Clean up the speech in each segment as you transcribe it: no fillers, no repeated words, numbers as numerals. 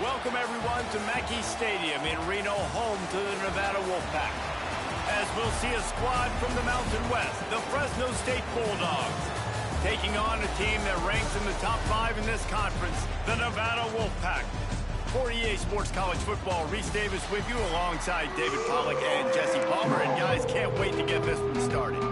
Welcome, everyone, to Mackey Stadium in Reno, home to the Nevada Wolfpack. As we'll see a squad from the Mountain West, the Fresno State Bulldogs, taking on a team that ranks in the top 5 in this conference, the Nevada Wolfpack. For EA Sports College Football, Reese Davis with you alongside David Pollack and Jesse Palmer. And guys, can't wait to get this one started.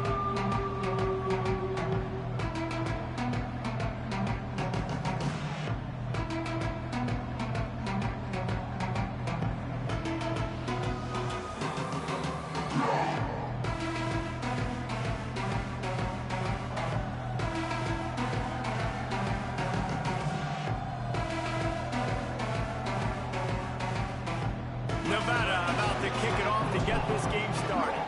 Nevada about to kick it off to get this game started.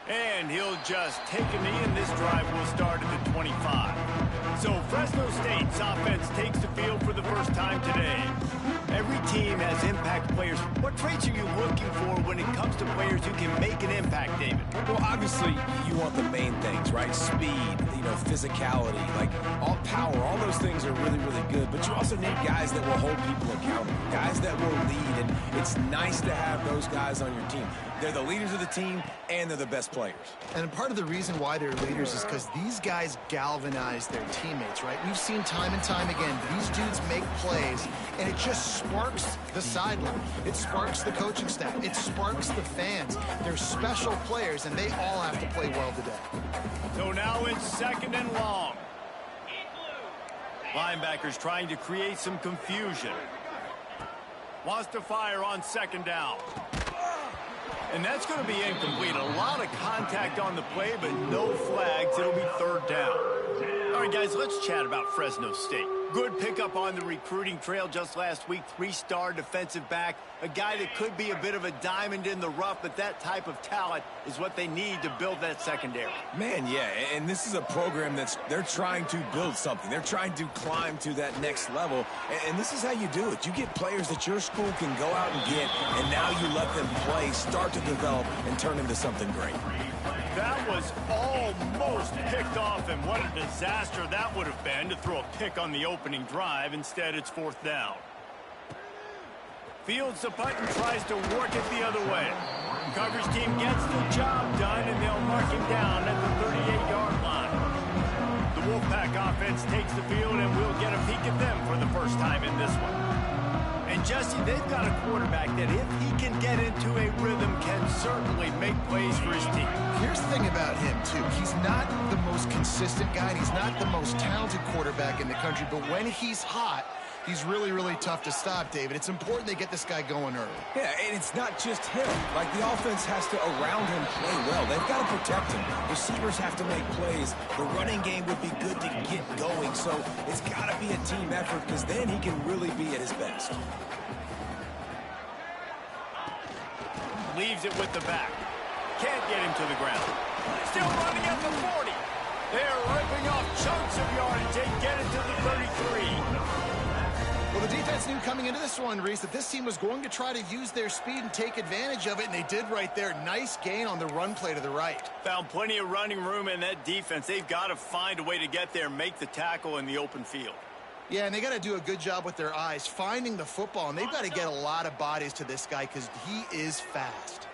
And he'll just take a knee, and this drive will start at the 25. So Fresno State's offense takes the field for the first time today. Every team has impact players. What traits are you looking for when it comes to players who can make an impact, David? Well, obviously, you want the main things, right? Speed, physicality, like all power, all those things are really, really good. But you also need guys that will hold people accountable, guys that will lead. And it's nice to have those guys on your team. They're the leaders of the team, and they're the best players. And part of the reason why they're leaders is because these guys galvanize their teammates, right? We've seen time and time again, these dudes make plays, and it just sparks the sideline. It sparks the coaching staff. It sparks the fans. They're special players, and they all have to play well today. So now it's second and long. Linebackers trying to create some confusion. Wants to fire on second down. And that's going to be incomplete. A lot of contact on the play, but no flags. It'll be third down. All right, guys, let's chat about Fresno State. Good pickup on the recruiting trail just last week. 3-star defensive back. A guy that could be a bit of a diamond in the rough, but that type of talent is what they need to build that secondary. Man, yeah, and this is a program they're trying to build something. They're trying to climb to that next level, and this is how you do it. You get players that your school can go out and get, and now you let them play, start to develop, and turn into something great. That was almost picked off, and what a disaster that would have been to throw a pick on the opening drive. Instead, it's fourth down. Fields the punt and tries to work it the other way. Coverage team gets the job done, and they'll mark him down at the 38-yard line. The Wolfpack offense takes the field, and we'll get a peek at them for the first time in this one. And Jesse, they've got a quarterback that if he can get into a rhythm, can certainly make plays for his team. Here's the thing about him, too. He's not the most consistent guy, and he's not the most talented quarterback in the country, but when he's hot, he's really, really tough to stop, David. It's important they get this guy going early. Yeah, and it's not just him. Like, the offense has to, around him, play well. They've got to protect him. Receivers have to make plays. The running game would be good to get going, so it's got to be a team effort, because then he can really be at his best. Leaves it with the back. Can't get him to the ground. Still running at the 40. They're ripping off chunks of yardage. They get it to the 33. Well, the defense knew coming into this one, Reese, that this team was going to try to use their speed and take advantage of it, and they did right there. Nice gain on the run play to the right. Found plenty of running room in that defense. They've got to find a way to get there, make the tackle in the open field. Yeah, and they got to do a good job with their eyes, finding the football, and they've got to get a lot of bodies to this guy because he is fast.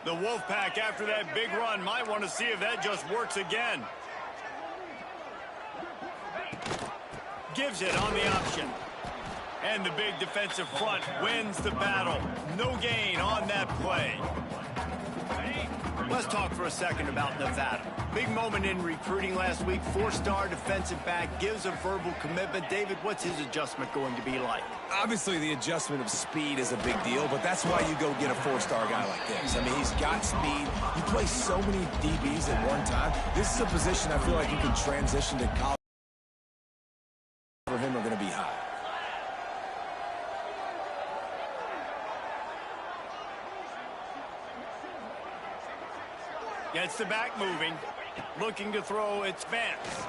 The Wolfpack, after that big run, might want to see if that just works again. Gives it on the option. And the big defensive front wins the battle. No gain on that play. Let's talk for a second about Nevada. Big moment in recruiting last week. 4-star defensive back gives a verbal commitment. David, what's his adjustment going to be like? Obviously, the adjustment of speed is a big deal, but that's why you go get a 4-star guy like this. I mean, he's got speed. He plays so many DBs at one time. This is a position I feel like you can transition to college. For him are going to be high. Gets the back moving. Looking to throw. It's Vance.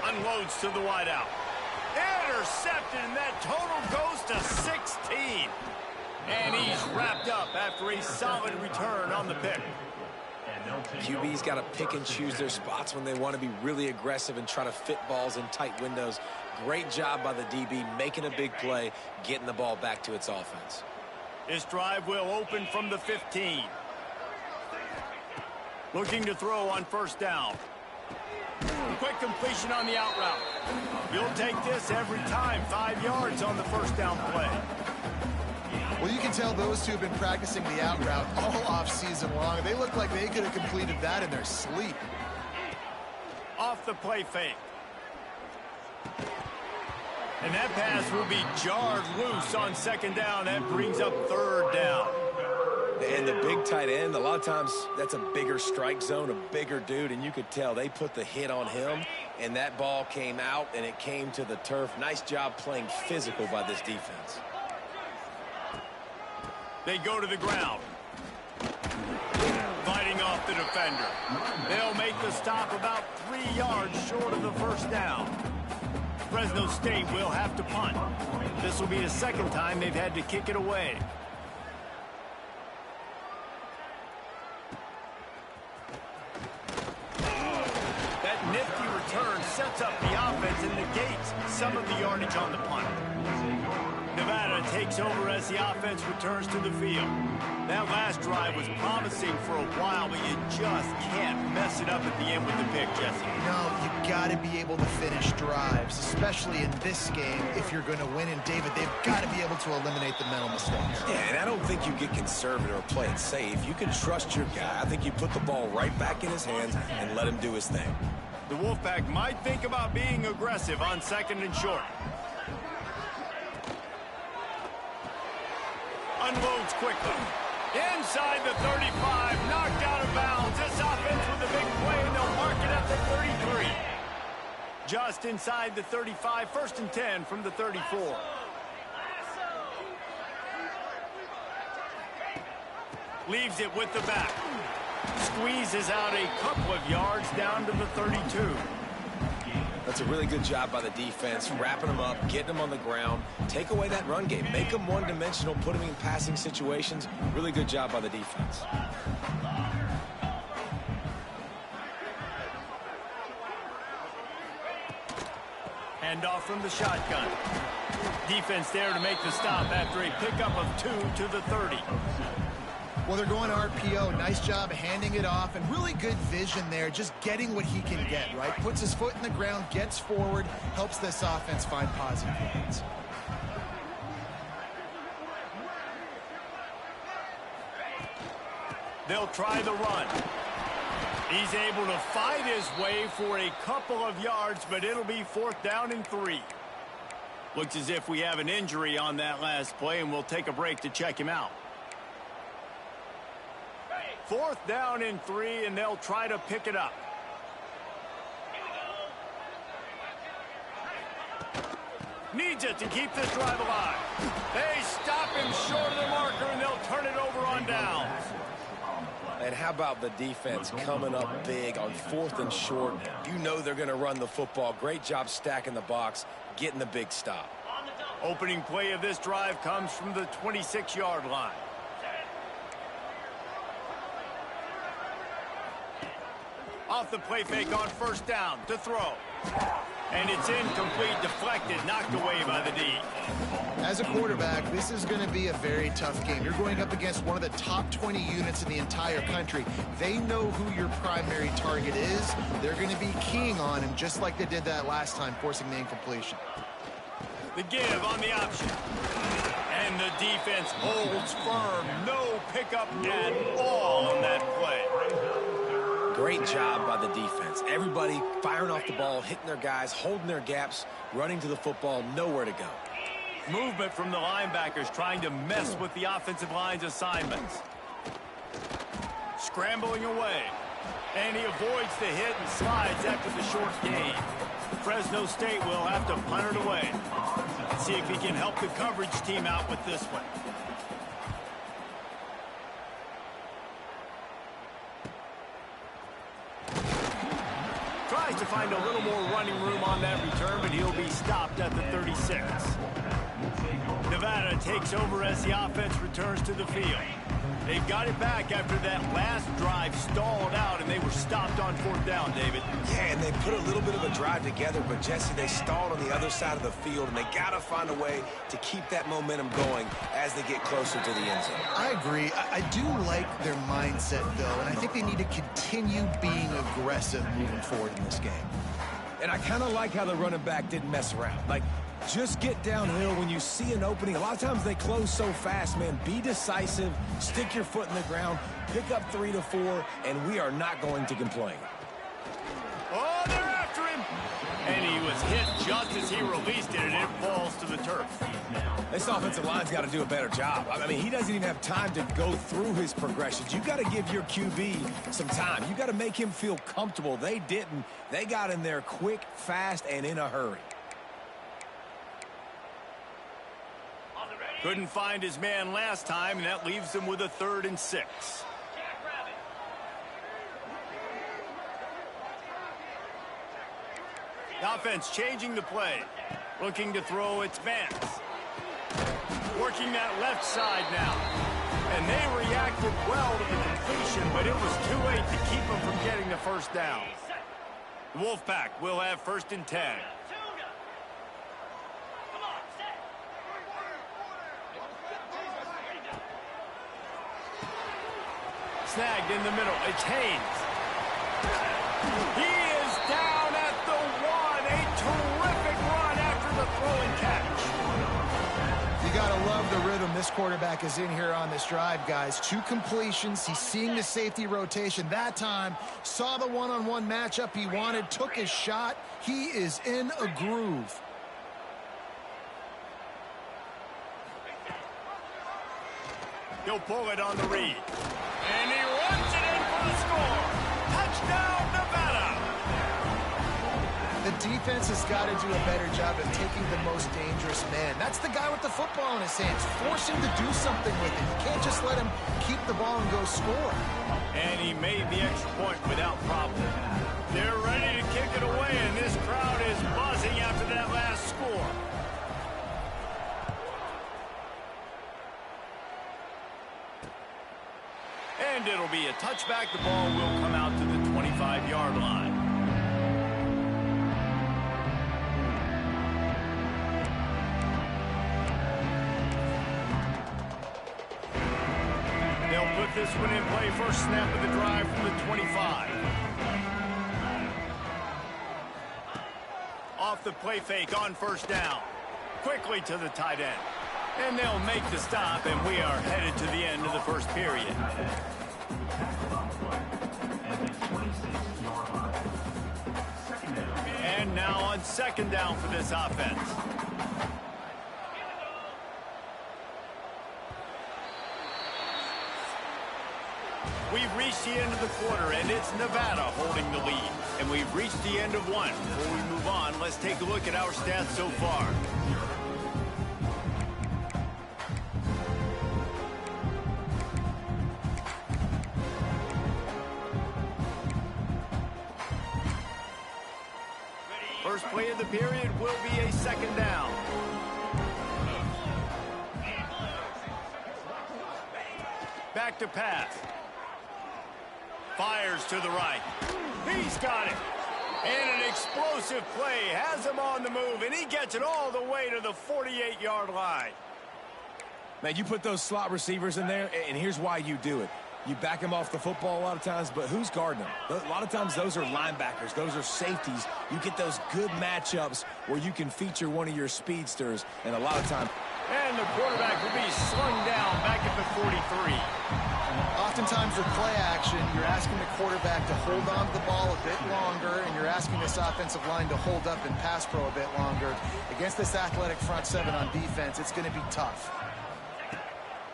Unloads to the wideout. Intercepted, and that total goes to 16. And he's wrapped up after a solid return on the pick. QB's got to pick and choose their spots when they want to be really aggressive and try to fit balls in tight windows. Great job by the DB making a big play, getting the ball back to its offense. This drive will open from the 15. Looking to throw on first down. Quick completion on the out route. You'll take this every time. 5 yards on the first down play. Well, you can tell those two have been practicing the out route all off season long. They look like they could have completed that in their sleep. Off the play fake. And that pass will be jarred loose on second down. That brings up third down. And the big tight end, a lot of times that's a bigger strike zone, a bigger dude, and you could tell they put the hit on him, and that ball came out, and it came to the turf. Nice job playing physical by this defense. They go to the ground. Fighting off the defender. They'll make the stop about 3 yards short of the first down. Fresno State will have to punt. This will be the second time they've had to kick it away. That nifty return sets up the offense and negates some of the yardage on the punt. Nevada takes over as the offense returns to the field. That last drive was promising for a while, but you just can't mess it up at the end with the pick, Jesse. No, you got to be able to finish drives, especially in this game if you're going to win. And David, they've got to be able to eliminate the mental mistakes. Yeah, and I don't think you get conservative or play it safe. You can trust your guy. I think you put the ball right back in his hands and let him do his thing. The Wolfpack might think about being aggressive on second and short. Unloads quickly. Inside the 35, knocked out of bounds. This offense with a big play, and they'll mark it at the 33. Just inside the 35, 1st and 10 from the 34. Leaves it with the back. Squeezes out a couple of yards down to the 32. That's a really good job by the defense, wrapping them up, getting them on the ground, take away that run game, make them one-dimensional, put them in passing situations. Really good job by the defense. Handoff from the shotgun. Defense there to make the stop after a pickup of 2 to the 30. Well, they're going RPO. Nice job handing it off, and really good vision there, just getting what he can get, right? Puts his foot in the ground, gets forward, helps this offense find positive points. They'll try the run. He's able to fight his way for a couple of yards, but it'll be 4th down and 3. Looks as if we have an injury on that last play, and we'll take a break to check him out. 4th down and 3, and they'll try to pick it up. Needs it to keep this drive alive. They stop him short of the marker, and they'll turn it over on downs. And how about the defense coming up big on 4th and short? You know they're going to run the football. Great job stacking the box, getting the big stop. Opening play of this drive comes from the 26-yard line. Off the play fake on first down to throw. And it's incomplete, deflected, knocked away by the D. As a quarterback, this is going to be a very tough game. You're going up against one of the top 20 units in the entire country. They know who your primary target is. They're going to be keying on him just like they did that last time, forcing the incompletion. The give on the option. And the defense holds firm. No pickup at all on that play. Great job by the defense. Everybody firing off the ball, hitting their guys, holding their gaps, running to the football, nowhere to go. Movement from the linebackers trying to mess with the offensive line's assignments. Scrambling away. And he avoids the hit and slides after the short gain. Fresno State will have to punt it away. Let's see if he can help the coverage team out with this one. Tries to find a little more running room on that return, but he'll be stopped at the 36. Nevada takes over as the offense returns to the field. They got it back after that last drive stalled out, and they were stopped on 4th down, David. Yeah, and they put a little bit of a drive together, but, Jesse, they stalled on the other side of the field, and they got to find a way to keep that momentum going as they get closer to the end zone. I agree. I do like their mindset, though, and I think they need to continue being aggressive moving forward in this game. And I kind of like how the running back didn't mess around. Like, just get downhill when you see an opening. A lot of times they close so fast, man. Be decisive, stick your foot in the ground, pick up 3 to 4, and we are not going to complain. Oh, they're after him. And he was hit just as he released it, and it falls to the turf. This offensive line's got to do a better job. I mean, he doesn't even have time to go through his progressions. You got to give your QB some time. You got to make him feel comfortable. They didn't. They got in there quick, fast, and in a hurry. Couldn't find his man last time, and that leaves him with a 3rd and 6. The offense changing the play. Looking to throw its Vance. Working that left side now. And they reacted well to the completion, but it was too late to keep them from getting the 1st down. The Wolfpack will have 1st and 10. Snagged in the middle. It's Haynes. He is down at the 1. A terrific run after the throw and catch. You got to love the rhythm this quarterback is in here on this drive, guys. 2 completions. He's seeing the safety rotation. That time, saw the one-on-one matchup he wanted, took his shot. He is in a groove. He'll pull it on the read. And he runs it in for the score. Touchdown, Nevada. The defense has got to do a better job of taking the most dangerous man. That's the guy with the football in his hands. Force him to do something with it. You can't just let him keep the ball and go score. And he made the extra point without problem. They're ready to kick it away, and this crowd is buzzing after that last score. And it'll be a touchback. The ball will come out to the 25-yard line. They'll put this one in play. First snap of the drive from the 25. Off the play fake on 1st down. Quickly to the tight end. And they'll make the stop, and we are headed to the end of the 1st period. And now on 2nd down for this offense. We've reached the end of the quarter, and it's Nevada holding the lead. And we've reached the end of one. Before we move on, let's take a look at our stats so far. First play of the period will be a 2nd down. Back to pass. Fires to the right. He's got it. And an explosive play has him on the move, and he gets it all the way to the 48-yard line. Man, you put those slot receivers in there, and here's why you do it. You back them off the football a lot of times, but who's guarding them? A lot of times those are linebackers. Those are safeties. You get those good matchups where you can feature one of your speedsters, and a lot of times. And the quarterback will be slung down back at the 43. Oftentimes with play action, you're asking the quarterback to hold on to the ball a bit longer, and you're asking this offensive line to hold up in pass pro a bit longer. Against this athletic front 7 on defense, it's going to be tough.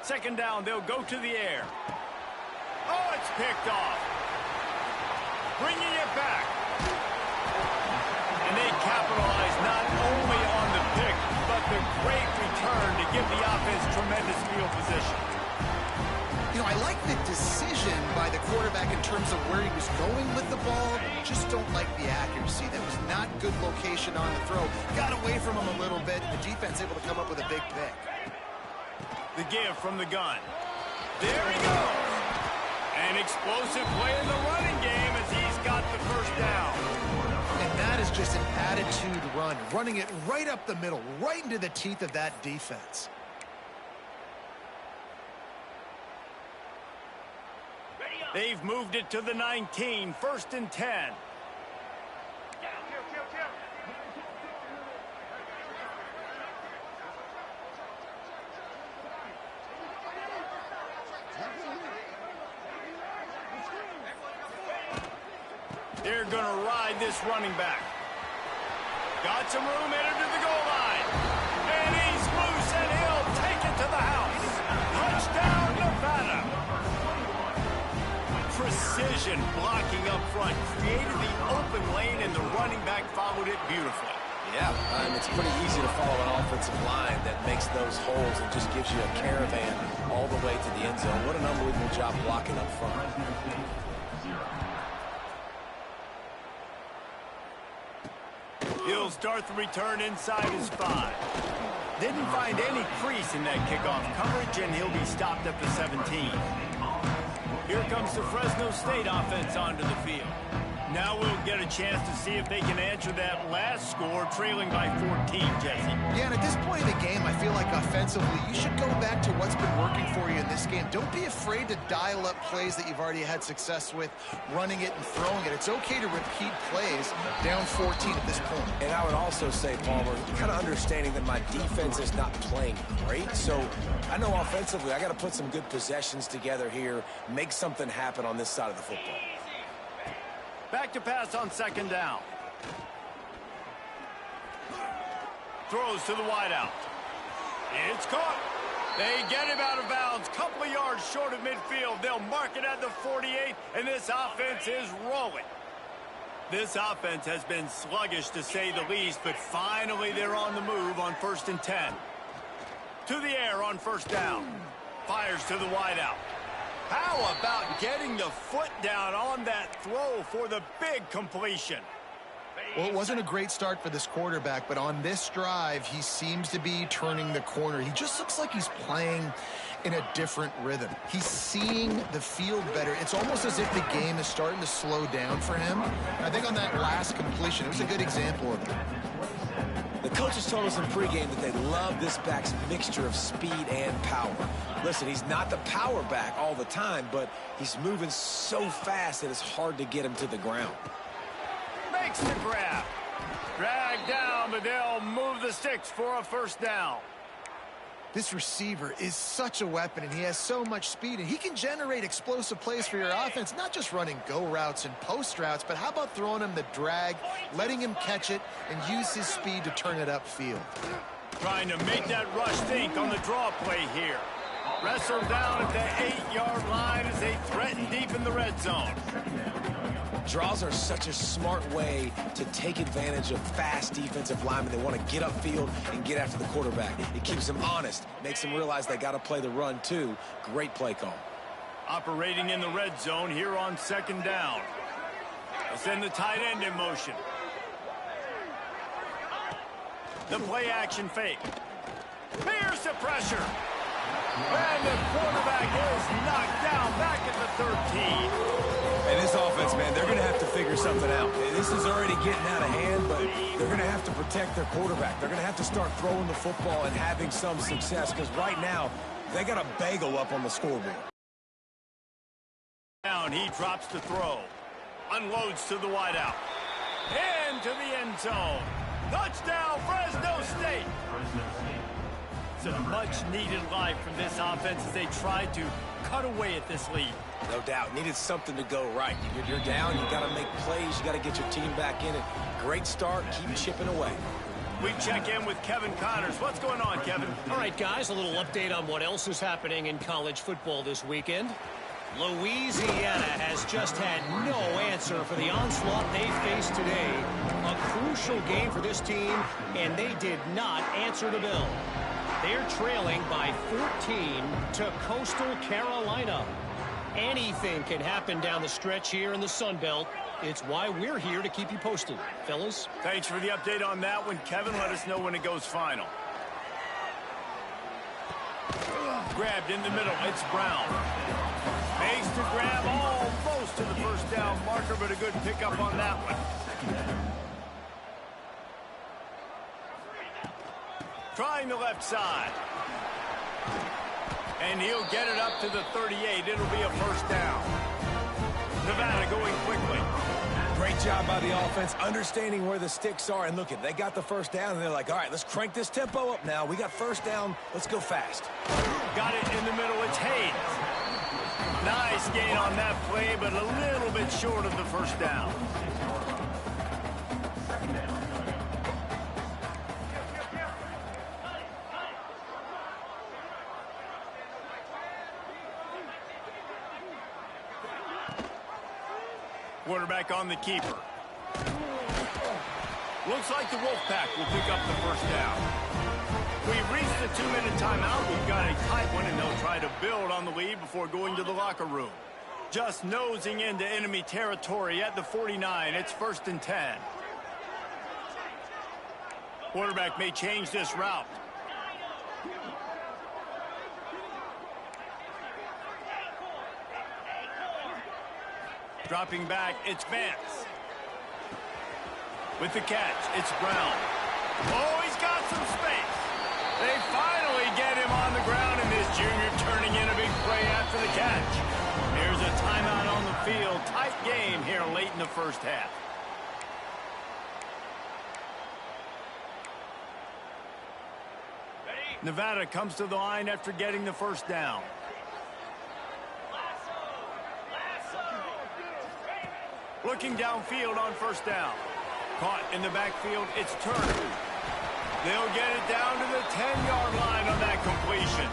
2nd down, they'll go to the air. Oh, it's picked off. Bringing it back. And they capitalize not only on the pick, but the great return to give the offense tremendous field position. You know, I like the decision by the quarterback in terms of where he was going with the ball. Just don't like the accuracy. That was not good location on the throw. Got away from him a little bit, and the defense able to come up with a big pick. The give from the gun. There he goes. An explosive play in the running game as he's got the first down. And that is just an attitude run, running it right up the middle, right into the teeth of that defense. They've moved it to the 19, 1st and 10. They're going to ride this running back. Got some room headed to the goal line. And he's loose, and he'll take it to the house. Touchdown, Nevada. Precision blocking up front. Created the open lane, and the running back followed it beautifully. Yeah, it's pretty easy to follow an offensive line that makes those holes and just gives you a caravan all the way to the end zone. What an unbelievable job blocking up front. He'll start the return inside his 5. Didn't find any crease in that kickoff coverage, and he'll be stopped at the 17. Here comes the Fresno State offense onto the field. Now we'll get a chance to see if they can answer that last score, trailing by 14, Jesse. Yeah, and at this point in the game, I feel like offensively, you should go back to what's been working for you in this game. Don't be afraid to dial up plays that you've already had success with, running it and throwing it. It's okay to repeat plays down 14 at this point. And I would also say, Palmer, kind of understanding that my defense is not playing great. So I know offensively, I got to put some good possessions together here, make something happen on this side of the football. Back to pass on 2nd down. Throws to the wideout. It's caught. They get him out of bounds. Couple of yards short of midfield. They'll mark it at the 48, and this offense is rolling. This offense has been sluggish, to say the least, but finally they're on the move on 1st and 10. To the air on 1st down. Fires to the wideout. How about getting the foot down on that throw for the big completion? Well, it wasn't a great start for this quarterback, but on this drive, he seems to be turning the corner. He just looks like he's playing in a different rhythm. He's seeing the field better. It's almost as if the game is starting to slow down for him. And I think on that last completion, it was a good example of it. The coaches told us in pregame that they love this back's mixture of speed and power. Listen, he's not the power back all the time, but he's moving so fast that it's hard to get him to the ground. Makes the grab. Dragged down, but they'll move the sticks for a 1st down. This receiver is such a weapon, and he has so much speed, and he can generate explosive plays for your offense, not just running go routes and post routes, but how about throwing him the drag, letting him catch it, and use his speed to turn it upfield. Trying to make that rush think on the draw play here. Wrestled down at the 8-yard line as they threaten deep in the red zone. Draws are such a smart way to take advantage of fast defensive linemen. They want to get upfield and get after the quarterback. It keeps them honest, makes them realize they got to play the run too. Great play call. Operating in the red zone here on 2nd down. They'll send the tight end in motion. The play action fake. Here's the pressure. And the quarterback is knocked down back at the 13. And this offense, man, they're going to have to figure something out. This is already getting out of hand, but they're going to have to protect their quarterback. They're going to have to start throwing the football and having some success, because right now they got a bagel up on the scoreboard. Down, he drops the throw. Unloads to the wideout. Into the end zone. Touchdown, Fresno State. It's a much-needed life from this offense as they try to cut away at this lead. No doubt. Needed something to go right. You're down. You got to make plays. You got to get your team back in it. Great start. Keep chipping away. We check in with Kevin Connors. What's going on, Kevin? All right, guys, a little update on what else is happening in college football this weekend. Louisiana has just had no answer for the onslaught they faced today. A crucial game for this team, and they did not answer the bell. They're trailing by 14 to Coastal Carolina. Anything can happen down the stretch here in the Sun Belt. It's why we're here to keep you posted, fellas. Thanks for the update on that one, Kevin. Let us know when it goes final. grabbed in the middle. It's Brown. Makes the grab almost to the first down marker, but a good pickup on that one. Trying the left side. And he'll get it up to the 38. It'll be a first down. Nevada going quickly. Great job by the offense, understanding where the sticks are. And look, they got the first down, and they're like, all right, let's crank this tempo up now. We got first down. Let's go fast. Got it in the middle. It's Hayes. Nice gain on that play, but a little bit short of the first down. Quarterback on the keeper. Looks like the Wolfpack will pick up the first down. We've reached the 2-minute timeout. We've got a tight one, and they'll try to build on the lead before going to the locker room. Just nosing into enemy territory at the 49. It's 1st and 10. Quarterback may change this route. Dropping back, it's Vance. With the catch, it's Brown. Oh, he's got some space. They finally get him on the ground, and this junior turning in a big play after the catch. Here's a timeout on the field. Tight game here late in the first half. Nevada comes to the line after getting the first down. Looking downfield on first down. Caught in the backfield, it's Turner. They'll get it down to the 10-yard line on that completion.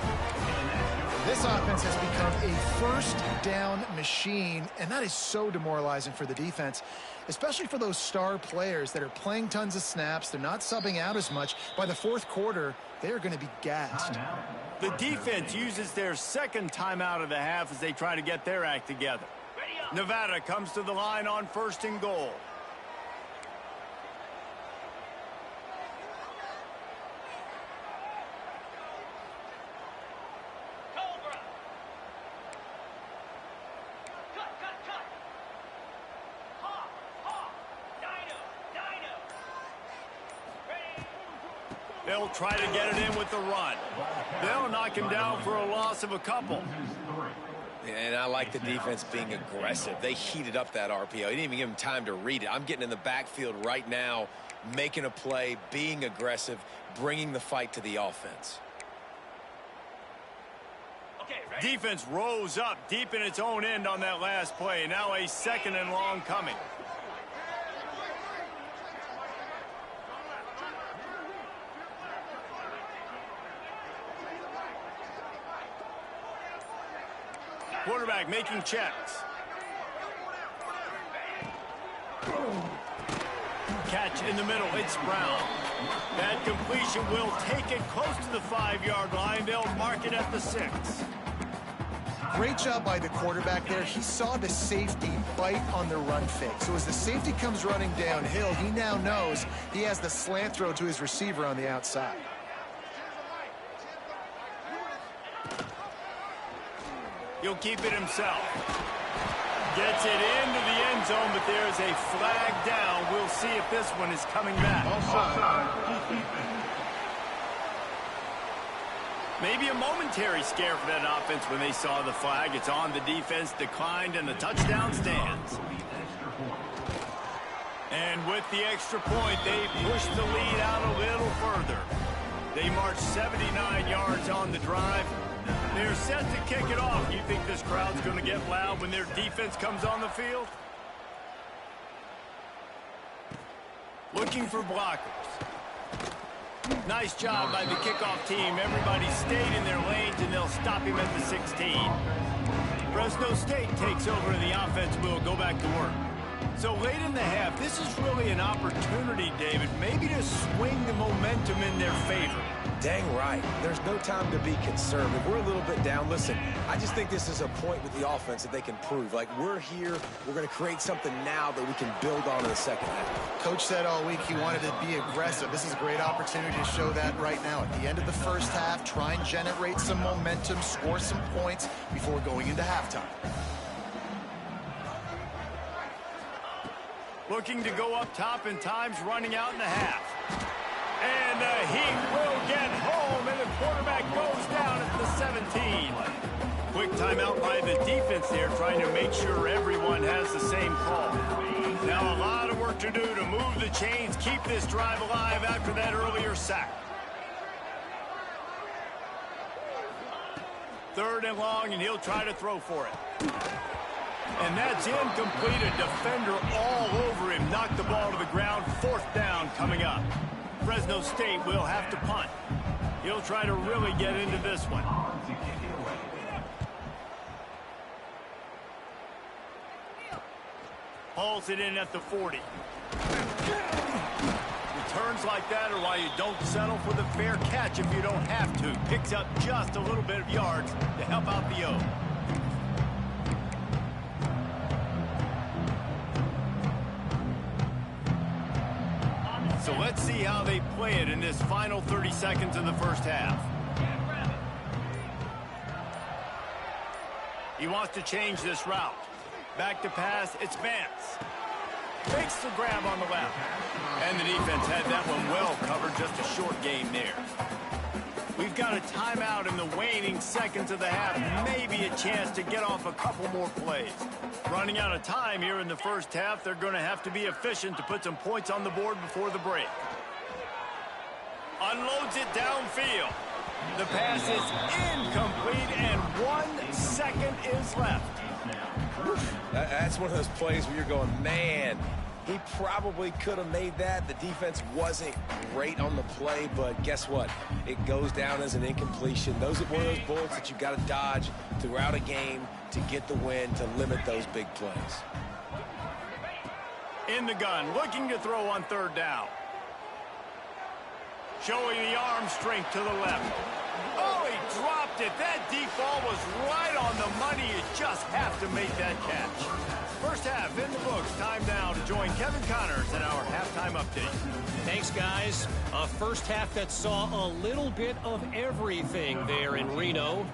This offense has become a first down machine, and that is so demoralizing for the defense, especially for those star players that are playing tons of snaps. They're not subbing out as much. By the fourth quarter, they're going to be gassed. The defense uses their second timeout of the half as they try to get their act together. Nevada comes to the line on 1st and goal. They'll try to get it in with the run. They'll knock him down for a loss of a couple. And I like the defense being aggressive. They heated up that RPO. He didn't even give him time to read it. I'm getting in the backfield right now, making a play, being aggressive, bringing the fight to the offense. Defense rose up deep in its own end on that last play. Now a 2nd and long coming. Quarterback making checks. Catch in the middle. It's Brown. That completion will take it close to the 5-yard line. They'll mark it at the 6. Great job by the quarterback there. He saw the safety bite on the run fake. So as the safety comes running downhill, he now knows he has the slant throw to his receiver on the outside. He'll keep it himself. Gets it into the end zone, but there's a flag down. We'll see if this one is coming back. Maybe a momentary scare for that offense when they saw the flag. It's on. The defense declined, and the touchdown stands. And with the extra point, they push the lead out a little further. They march 79 yards on the drive. They're set to kick it off. You think this crowd's going to get loud when their defense comes on the field? Looking for blockers. Nice job by the kickoff team. Everybody stayed in their lanes, and they'll stop him at the 16. Fresno State takes over, and the offense will go back to work. So late in the half, this is really an opportunity, David, maybe to swing the momentum in their favor. Dang right. There's no time to be concerned. If we're a little bit down, listen, I just think this is a point with the offense that they can prove. Like, we're here, we're going to create something now that we can build on in the second half. Coach said all week he wanted to be aggressive. This is a great opportunity to show that right now. At the end of the first half, try and generate some momentum, score some points before going into halftime. Looking to go up top, and time's running out in the half. And the Heat will get home, and the quarterback goes down at the 17. Quick timeout by the defense there, trying to make sure everyone has the same call. Now a lot of work to do to move the chains, keep this drive alive after that earlier sack. 3rd and long, and he'll try to throw for it. And that's incomplete. A defender all over him. Knocked the ball to the ground. 4th down coming up. Fresno State will have to punt. He'll try to really get into this one. Hauls it in at the 40. Returns like that are why you don't settle for the fair catch if you don't have to. Picks up just a little bit of yards to help out the O. So let's see how they play it in this final 30 seconds of the first half. He wants to change this route. Back to pass, it's Vance. Makes the grab on the left. And the defense had that one well covered, just a short game there. We've got a timeout in the waning seconds of the half. Maybe a chance to get off a couple more plays. Running out of time here in the first half. They're going to have to be efficient to put some points on the board before the break. Unloads it downfield. The pass is incomplete, and 1 second is left. That's one of those plays where you're going, man, he probably could have made that. The defense wasn't great on the play, but guess what? It goes down as an incompletion. Those are one of those bullets that you got to dodge throughout a game to get the win, to limit those big plays. In the gun, looking to throw on 3rd down. Showing the arm strength to the left. Oh, he dropped it. That deep ball was right on the money. You just have to make that catch. First half in the books. Time now to join Kevin Connors in our halftime update. Thanks, guys. A first half that saw a little bit of everything there in Reno.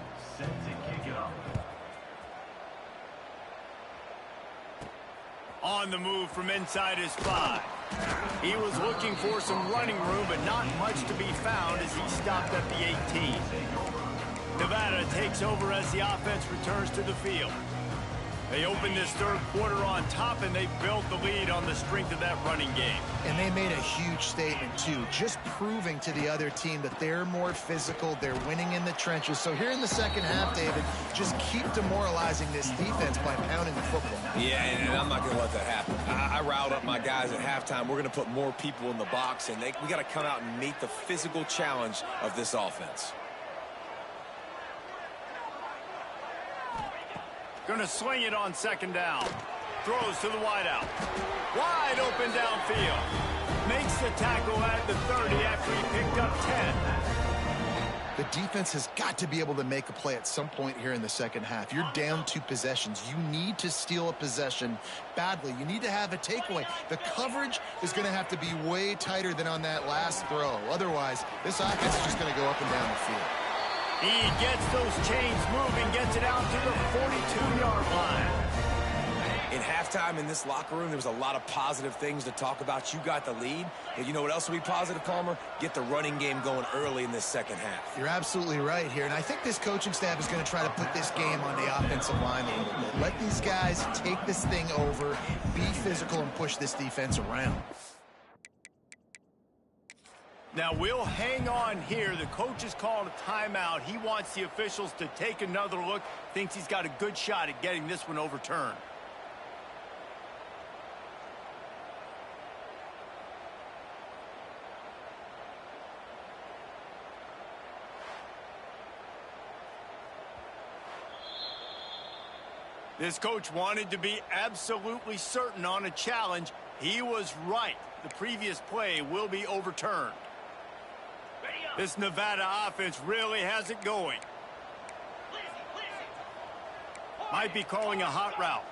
On the move from inside his 5. He was looking for some running room, but not much to be found as he stopped at the 18. Nevada takes over as the offense returns to the field. They opened this 3rd quarter on top, and they built the lead on the strength of that running game. And they made a huge statement, too, just proving to the other team that they're more physical, they're winning in the trenches. So here in the second half, David, just keep demoralizing this defense by pounding the football. Yeah, and I'm not going to let that happen. I riled up my guys at halftime. We're going to put more people in the box, and we got to come out and meet the physical challenge of this offense. Going to sling it on 2nd down. Throws to the wideout. Wide open downfield. Makes the tackle at the 30 after he picked up 10. The defense has got to be able to make a play at some point here in the second half. You're down 2 possessions. You need to steal a possession badly. You need to have a takeaway. The coverage is going to have to be way tighter than on that last throw. Otherwise, this offense is just going to go up and down the field. He gets those chains moving, gets it out to the 42-yard line. In halftime in this locker room, there was a lot of positive things to talk about. You got the lead. And you know what else will be positive, Palmer? Get the running game going early in this second half. You're absolutely right here. And I think this coaching staff is going to try to put this game on the offensive line a little bit. Let these guys take this thing over, be physical, and push this defense around. Now, we'll hang on here. The coach has called a timeout. He wants the officials to take another look. Thinks he's got a good shot at getting this one overturned. This coach wanted to be absolutely certain on a challenge. He was right. The previous play will be overturned. This Nevada offense really has it going. Might be calling a hot route.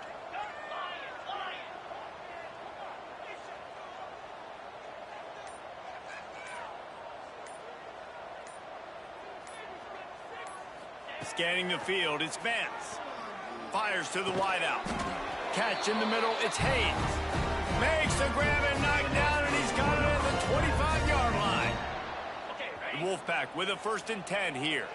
Scanning the field, it's Vance. Fires to the wideout. Catch in the middle, it's Haynes. Makes the grab and knock down, and he's got it at the 25-yard line. The Wolfpack with a 1st and 10 here.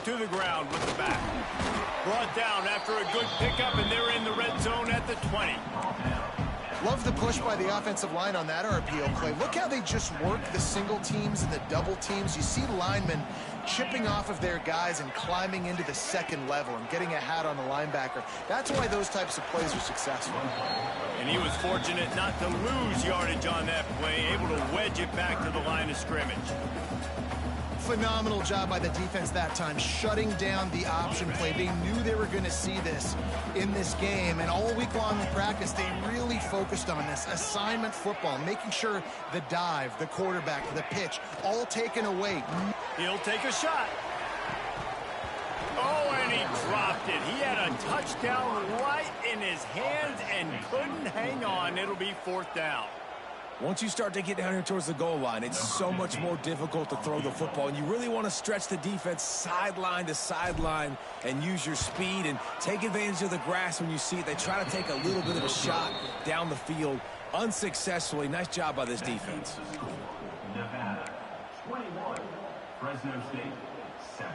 To the ground with the back. Brought down after a good pickup, and they're in the red zone at the 20. Love the push by the offensive line on that RPO play. Look how they just work the single teams and the double teams. You see linemen chipping off of their guys and climbing into the second level and getting a hat on the linebacker. That's why those types of plays are successful. And he was fortunate not to lose yardage on that play, able to wedge it back to the line of scrimmage. Phenomenal job by the defense that time, shutting down the option play. They knew they were going to see this in this game, and all week long in practice, they really focused on this assignment football, making sure the dive, the quarterback, the pitch, all taken away. He'll take a shot. Oh, and he dropped it. He had a touchdown right in his hands and couldn't hang on. It'll be 4th down. Once you start to get down here towards the goal line, it's so much more difficult to throw the football, and you really want to stretch the defense sideline to sideline and use your speed and take advantage of the grass when you see it. They try to take a little bit of a shot down the field unsuccessfully. Nice job by this defense. Nevada, 21. Fresno State, 7.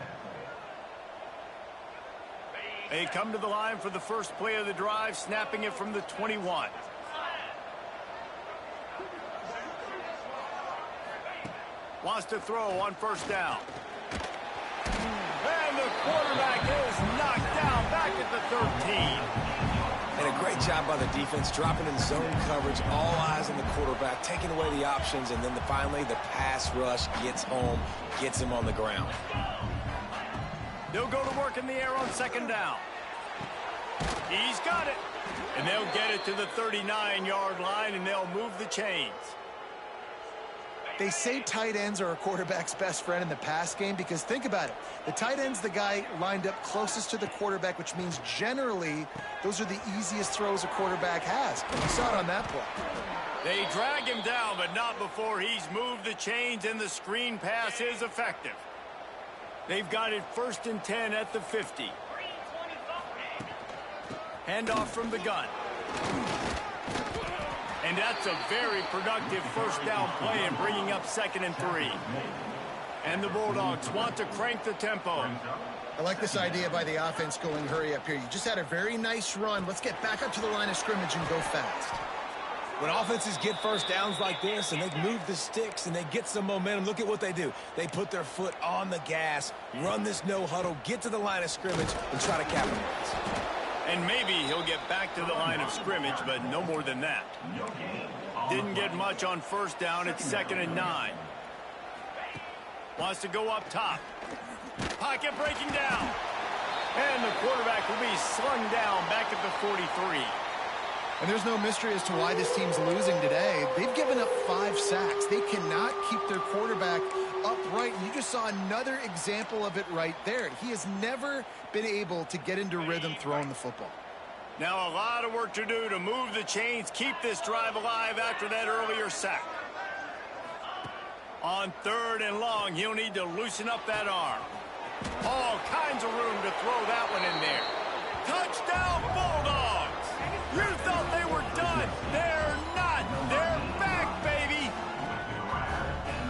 They come to the line for the first play of the drive, snapping it from the 21. Wants to throw on 1st down. And the quarterback is knocked down back at the 13. And a great job by the defense, dropping in zone coverage, all eyes on the quarterback, taking away the options, and then finally the pass rush gets home, gets him on the ground. They'll go to work in the air on 2nd down. He's got it. And they'll get it to the 39-yard line, and they'll move the chains. They say tight ends are a quarterback's best friend in the pass game because think about it. The tight end's the guy lined up closest to the quarterback, which means generally those are the easiest throws a quarterback has. You saw it on that play. They drag him down, but not before he's moved the chains, and the screen pass is effective. They've got it 1st and 10 at the 50. Handoff from the gun. And that's a very productive 1st down play and bringing up 2nd and 3. And the Bulldogs want to crank the tempo. I like this idea by the offense going hurry up here. You just had a very nice run. Let's get back up to the line of scrimmage and go fast. When offenses get 1st downs like this and they move the sticks and they get some momentum, look at what they do. They put their foot on the gas, run this no huddle, get to the line of scrimmage, and try to capitalize. And maybe he'll get back to the line of scrimmage, but no more than that. Didn't get much on 1st down. It's 2nd and 9. Wants to go up top. Pocket breaking down. And the quarterback will be slung down back at the 43. And there's no mystery as to why this team's losing today. They've given up 5 sacks. They cannot keep their quarterback upright. And you just saw another example of it right there. He has never been able to get into rhythm throwing the football. Now a lot of work to do to move the chains, keep this drive alive after that earlier sack. On 3rd and long, he'll need to loosen up that arm. All kinds of room to throw that one in there. Touchdown, Bulldogs! You thought they were done. They're not. They're back, baby.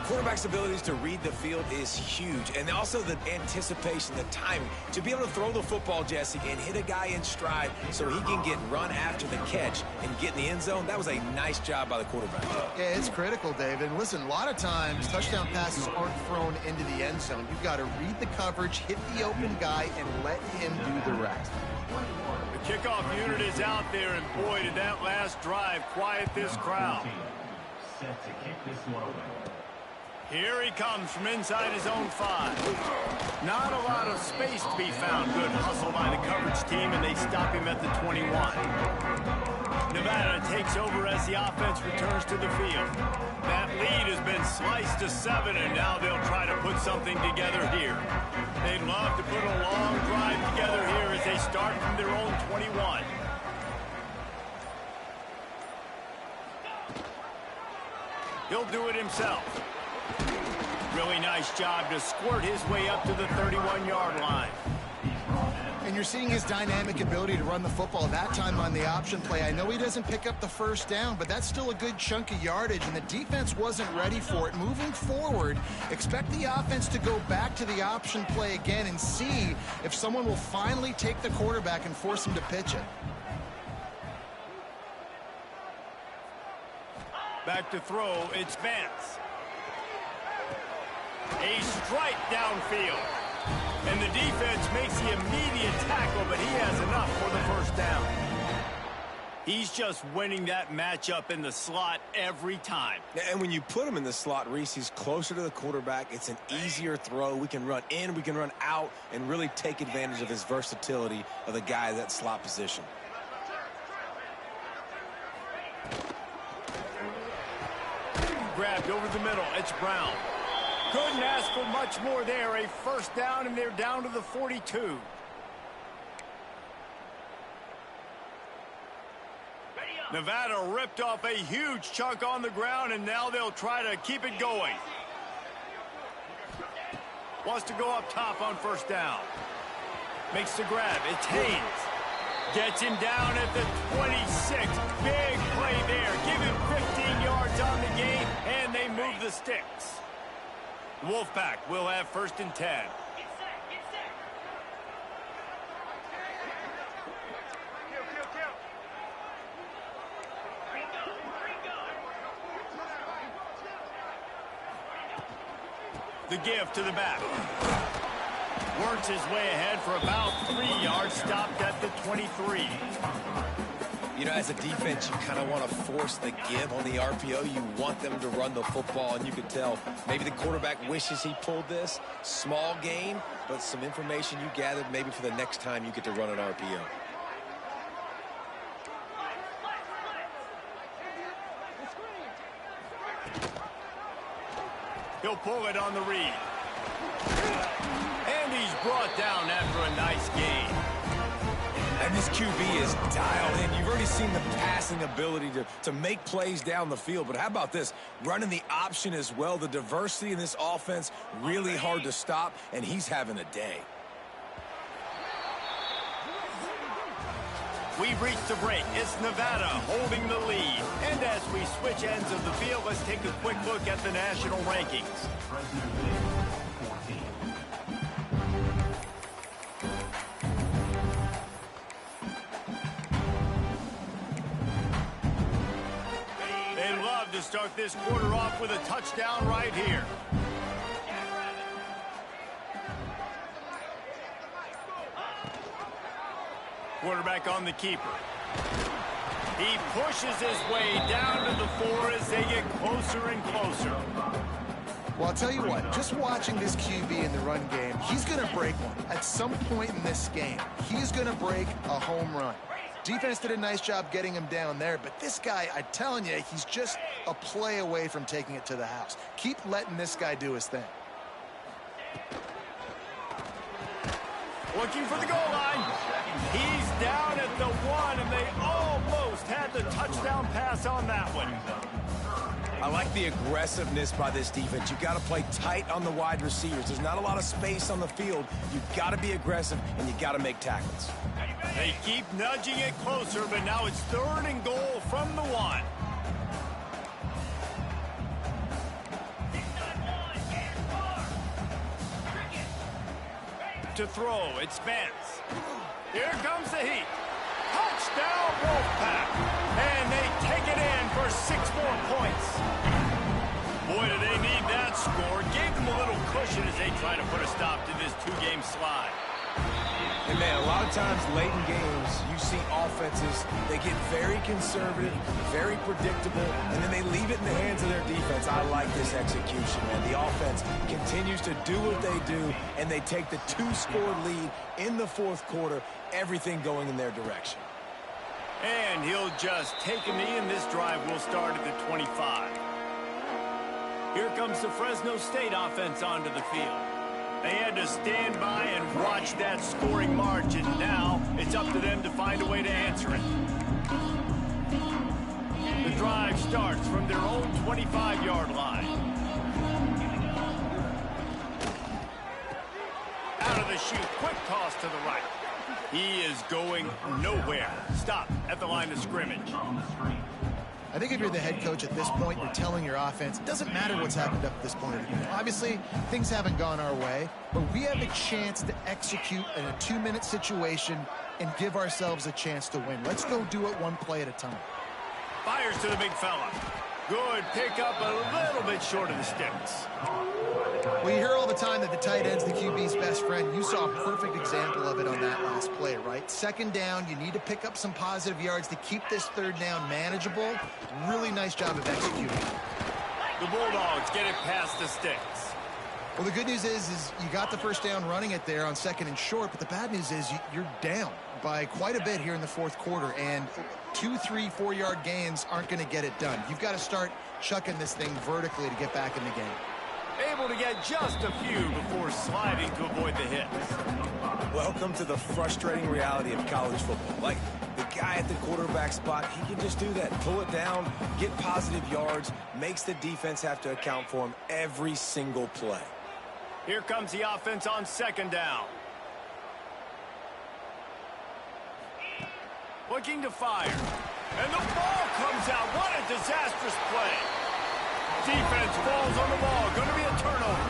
Quarterback's abilities to read the field is huge, and also the anticipation, the timing. To be able to throw the football, Jesse, and hit a guy in stride so he can get run after the catch and get in the end zone, that was a nice job by the quarterback. Yeah, it's critical, David. And listen, a lot of times touchdown passes aren't thrown into the end zone. You've got to read the coverage, hit the open guy, and let him do the rest. The kickoff unit is out there, and boy, did that last drive quiet this crowd. Set to kick this one away. Here he comes from inside his own 5. Not a lot of space to be found. Good hustle by the coverage team, and they stop him at the 21. takes over as the offense returns to the field. That lead has been sliced to 7, and now they'll try to put something together here. They'd love to put a long drive together here as they start from their own 21. He'll do it himself. Really nice job to squirt his way up to the 31-yard line. And you're seeing his dynamic ability to run the football, that time on the option play. I know he doesn't pick up the first down, but that's still a good chunk of yardage, and the defense wasn't ready for it. Moving forward, expect the offense to go back to the option play again and see if someone will finally take the quarterback and force him to pitch it. Back to throw, it's Vance. A strike downfield. And the defense makes the immediate tackle, but he has enough for the first down. He's just winning that matchup in the slot every time. And when you put him in the slot, Reese, he's closer to the quarterback. It's an easier throw. We can run in, we can run out, and really take advantage of his versatility of the guy at that slot position. Grabbed over the middle. It's Brown. Couldn't ask for much more there. A first down, and they're down to the 42. Nevada ripped off a huge chunk on the ground, and now they'll try to keep it going. Wants to go up top on first down. Makes the grab. It's Haynes. Gets him down at the 26. Big play there. Give him 15 yards on the game, and they move the sticks. Wolfpack will have first and 10. The give to the back. Works his way ahead for about 3 yards, stopped at the 23. You know, as a defense, you kind of want to force the give on the RPO. You want them to run the football, and you can tell maybe the quarterback wishes he pulled this. Small gain, but some information you gathered maybe for the next time you get to run an RPO. He'll pull it on the read. And he's brought down after a nice gain. And this QB is dialed in. You've already seen the passing ability to make plays down the field. But how about this? Running the option as well. The diversity in this offense, really hard to stop, and he's having a day. We've reached the break. It's Nevada holding the lead. And as we switch ends of the field, let's take a quick look at the national rankings. They love to start this quarter off with a touchdown right here. Quarterback on the keeper. He pushes his way down to the 4 as they get closer and closer. Well, I'll tell you what, just watching this QB in the run game, he's going to break one. At some point in this game, he's going to break a home run. Defense did a nice job getting him down there, but this guy, I'm telling you, he's just a play away from taking it to the house. Keep letting this guy do his thing. Looking for the goal line. He's down at the 1, and they almost had the touchdown pass on that one. I like the aggressiveness by this defense. You've got to play tight on the wide receivers. There's not a lot of space on the field. You've got to be aggressive, and you've got to make tackles. They keep nudging it closer, but now it's 3rd and goal from the 1. To throw, it's Vance. Here comes the heat. Touchdown, Wolfpack. And they take it in for 6 more points. Boy, do they need that score. Gave them a little cushion as they try to put a stop to this 2-game slide. And, man, a lot of times late in games, you see offenses, they get very conservative, very predictable, and then they leave it in the hands of their defense. I like this execution, man. The offense continues to do what they do, and they take the 2-score lead in the 4th quarter, everything going in their direction. And he'll just take a knee, and this drive will start at the 25. Here comes the Fresno State offense onto the field. They had to stand by and watch that scoring march, and now it's up to them to find a way to answer it. The drive starts from their own 25-yard line. Out of the chute, quick toss to the right. He is going nowhere. Stop at the line of scrimmage. I think if you're the head coach at this point, you're telling your offense, it doesn't matter what's happened up to this point of the game. Obviously, things haven't gone our way, but we have a chance to execute in a 2-minute situation and give ourselves a chance to win. Let's go do it one play at a time. Fires to the big fella. Good pickup, a little bit short of the sticks. Well, you hear all the time that the tight end's the QB's best friend. You saw a perfect example of it on that last play, right? Second down, you need to pick up some positive yards to keep this third down manageable. Really nice job of executing. The Bulldogs get it past the sticks. Well, the good news is you got the first down running it there on 2nd and short, but the bad news is you're down by quite a bit here in the 4th quarter, and 2, 3, 4-yard gains aren't going to get it done. You've got to start chucking this thing vertically to get back in the game. Able to get just a few before sliding to avoid the hits. Welcome to the frustrating reality of college football. Like, the guy at the quarterback spot, he can just do that. Pull it down, get positive yards, makes the defense have to account for him every single play. Here comes the offense on 2nd down. Looking to fire. And the ball comes out. What a disastrous play. Defense falls on the ball. Going to be a turnover.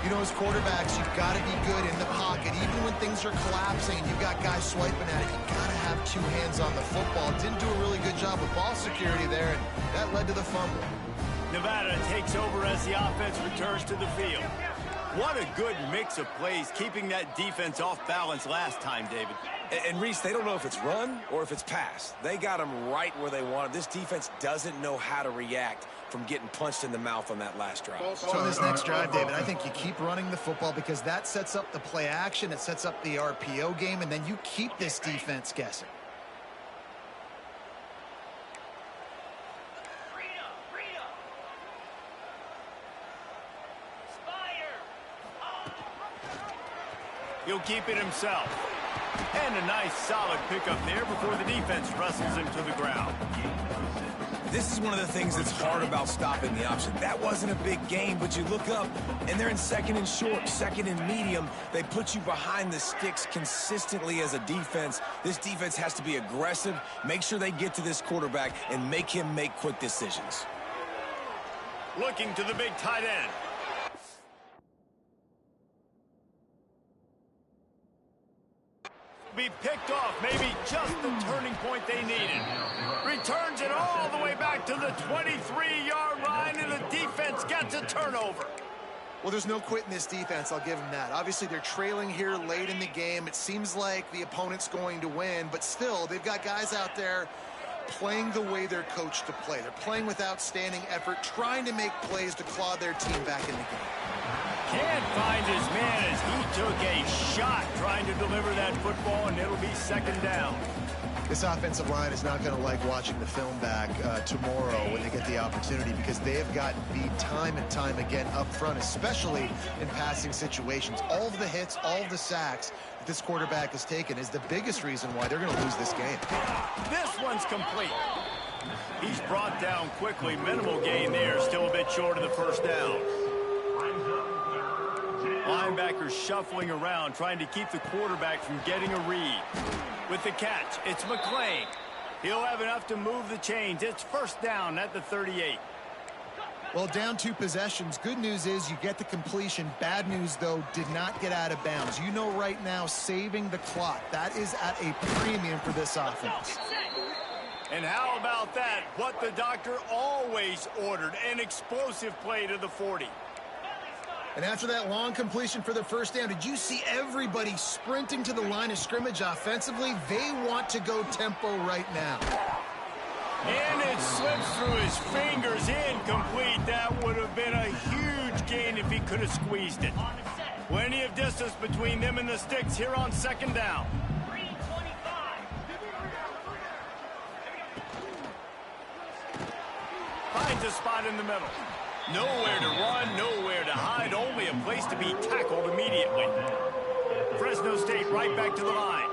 You know, as quarterbacks, you've got to be good in the pocket. Even when things are collapsing and you've got guys swiping at it, you've got to have 2 hands on the football. Didn't do a really good job with ball security there, and that led to the fumble. Nevada takes over as the offense returns to the field. What a good mix of plays, keeping that defense off balance last time, David. And Reese, they don't know if it's run or if it's pass. They got them right where they want it. This defense doesn't know how to react from getting punched in the mouth on that last drive. So on this next drive, David, I think you keep running the football because that sets up the play action, it sets up the RPO game, and then you keep this defense guessing. He'll keep it himself. And a nice solid pickup there before the defense wrestles him to the ground. This is one of the things that's hard about stopping the option. That wasn't a big gain, but you look up, and they're in 2nd and short, 2nd and medium. They put you behind the sticks consistently as a defense. This defense has to be aggressive, make sure they get to this quarterback, and make him make quick decisions. Looking to the big tight end. Be picked off, maybe just the turning point they needed. Returns it all the way back to the 23-yard line, and the defense gets a turnover. Well, there's no quitting this defense, I'll give them that. Obviously, they're trailing here late in the game. It seems like the opponent's going to win, but still, they've got guys out there playing the way they're coached to play. They're playing with outstanding effort, trying to make plays to claw their team back in the game. Can't find his man as he took a shot trying to deliver that football, and it'll be 2nd down. This offensive line is not going to like watching the film back tomorrow when they get the opportunity because they have gotten beat time and time again up front, especially in passing situations. All of the hits, all of the sacks that this quarterback has taken is the biggest reason why they're going to lose this game. This one's complete. He's brought down quickly. Minimal gain there, still a bit short of the 1st down. Linebackers shuffling around, trying to keep the quarterback from getting a read. With the catch, it's McClain. He'll have enough to move the chains. It's 1st down at the 38. Well, down 2 possessions. Good news is you get the completion. Bad news, though, did not get out of bounds. You know right now, saving the clock. That is at a premium for this offense. And how about that? What the doctor always ordered, an explosive play to the 40. And after that long completion for the 1st down, did you see everybody sprinting to the line of scrimmage offensively? They want to go tempo right now. And it slips through his fingers, incomplete. That would have been a huge gain if he could have squeezed it. Plenty of distance between them and the sticks here on 2nd down. a spot in the middle. Nowhere to run, nowhere to hide, only a place to be tackled immediately. Fresno State right back to the line.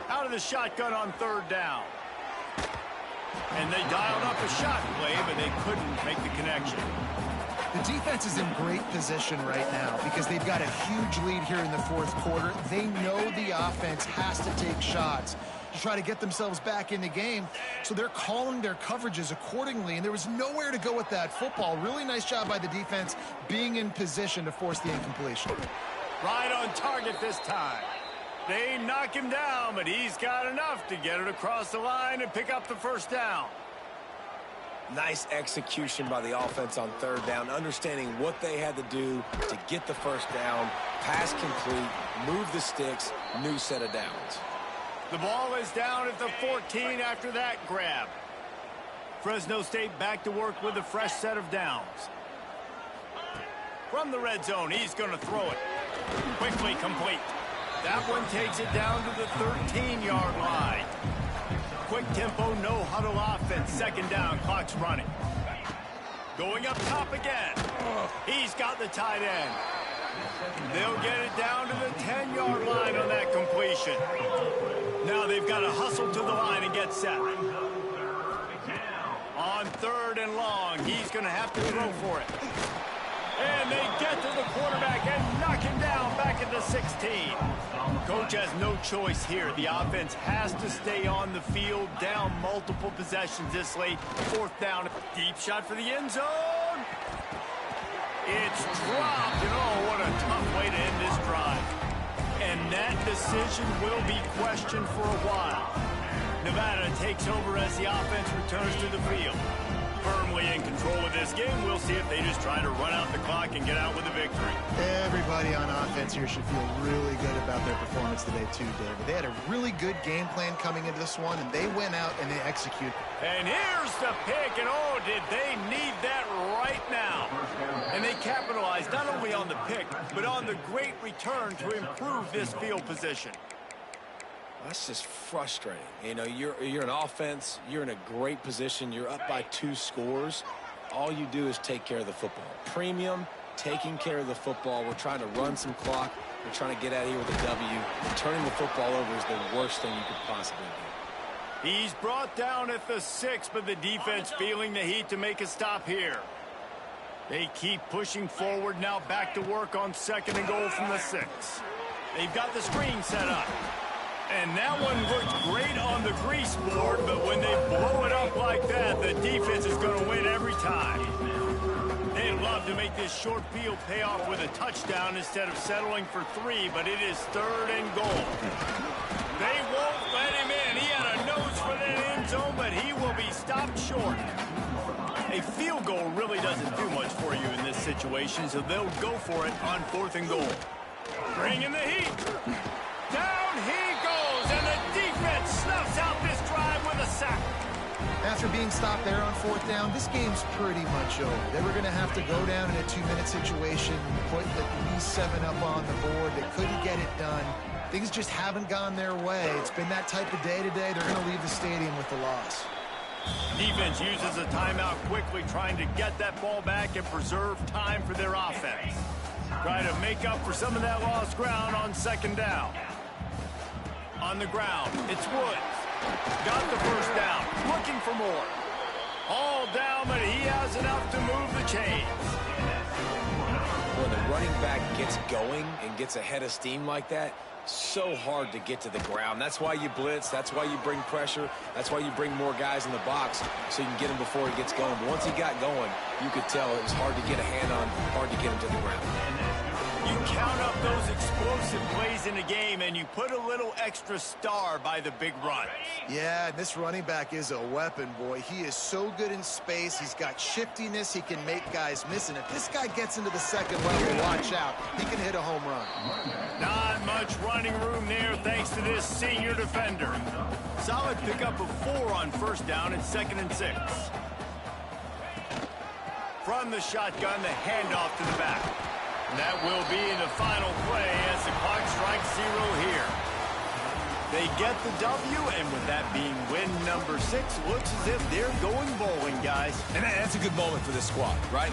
Out of the shotgun on third down. And they dialed up a shot play, but they couldn't make the connection. The defense is in great position right now because they've got a huge lead here in the fourth quarter. They know the offense has to take shots to try to get themselves back in the game. So they're calling their coverages accordingly, and there was nowhere to go with that football. Really nice job by the defense being in position to force the incompletion. Right on target this time. They knock him down, but he's got enough to get it across the line and pick up the first down. Nice execution by the offense on third down, understanding what they had to do to get the first down, pass complete, move the sticks, new set of downs. The ball is down at the 14 after that grab. Fresno State back to work with a fresh set of downs. From the red zone, he's going to throw it. Quickly complete. That one takes it down to the 13-yard line. Quick tempo, no huddle offense. Second down, clock's running. Going up top again. He's got the tight end. They'll get it down to the 10-yard line on that completion. Now they've got to hustle to the line and get set. On third and long, he's going to have to throw for it. And they get to the quarterback and knock him down back at the 16. Coach has no choice here. The offense has to stay on the field, down multiple possessions this late. Fourth down, deep shot for the end zone. It's dropped, and oh, what a tough way to end this drive. And that decision will be questioned for a while. Nevada takes over as the offense returns to the field. Firmly in control of this game. We'll see if they just try to run out the clock and get out with a victory. Everybody on offense here should feel really good about their performance today too, David. They had a really good game plan coming into this one, and they went out and they executed. And here's the pick, and oh, did they need that right now. And they capitalized not only on the pick, but on the great return to improve this field position. That's just frustrating. You know, you're an offense. You're in a great position. You're up by 2 scores. All you do is take care of the football. Premium, taking care of the football. We're trying to run some clock. We're trying to get out of here with a W. And turning the football over is the worst thing you could possibly do. He's brought down at the 6, but the defense feeling the heat to make a stop here. They keep pushing forward, now back to work on second and goal from the 6. They've got the screen set up. And that one looked great on the grease board, but when they blow it up like that, the defense is going to win every time. They'd love to make this short field pay off with a touchdown instead of settling for 3, but it is third and goal. They won't let him in. He had a nose for that end zone, but he will be stopped short. A field goal really doesn't do much for you in this situation, so they'll go for it on fourth and goal. Bringing the heat. Down he goes, and the defense snuffs out this drive with a sack. After being stopped there on fourth down, this game's pretty much over. They were going to have to go down in a 2-minute situation, put at least 7 up on the board. They couldn't get it done. Things just haven't gone their way. It's been that type of day today. They're going to leave the stadium with the loss. Defense uses a timeout quickly, trying to get that ball back and preserve time for their offense. Try to make up for some of that lost ground on second down. On the ground, it's Woods. Got the first down, looking for more. All down, but he has enough to move the chains. When the running back gets going and gets ahead of steam like that, so hard to get to the ground. That's why you blitz. That's why you bring pressure. That's why you bring more guys in the box so you can get him before he gets going. But once he got going, you could tell it was hard to get a hand on, hard to get him to the ground. You count up those explosive plays in the game, and you put a little extra star by the big run. Yeah, this running back is a weapon, boy. He is so good in space. He's got shiftiness. He can make guys miss. And if this guy gets into the second level, watch out. He can hit a home run. Not much running room there thanks to this senior defender. Solid pickup of 4 on first down and second and 6. From the shotgun, the handoff to the back. And that will be the final play as the clock strikes 0 here. They get the W, and with that being win number 6, looks as if they're going bowling, guys. And that's a good moment for this squad, right? Like,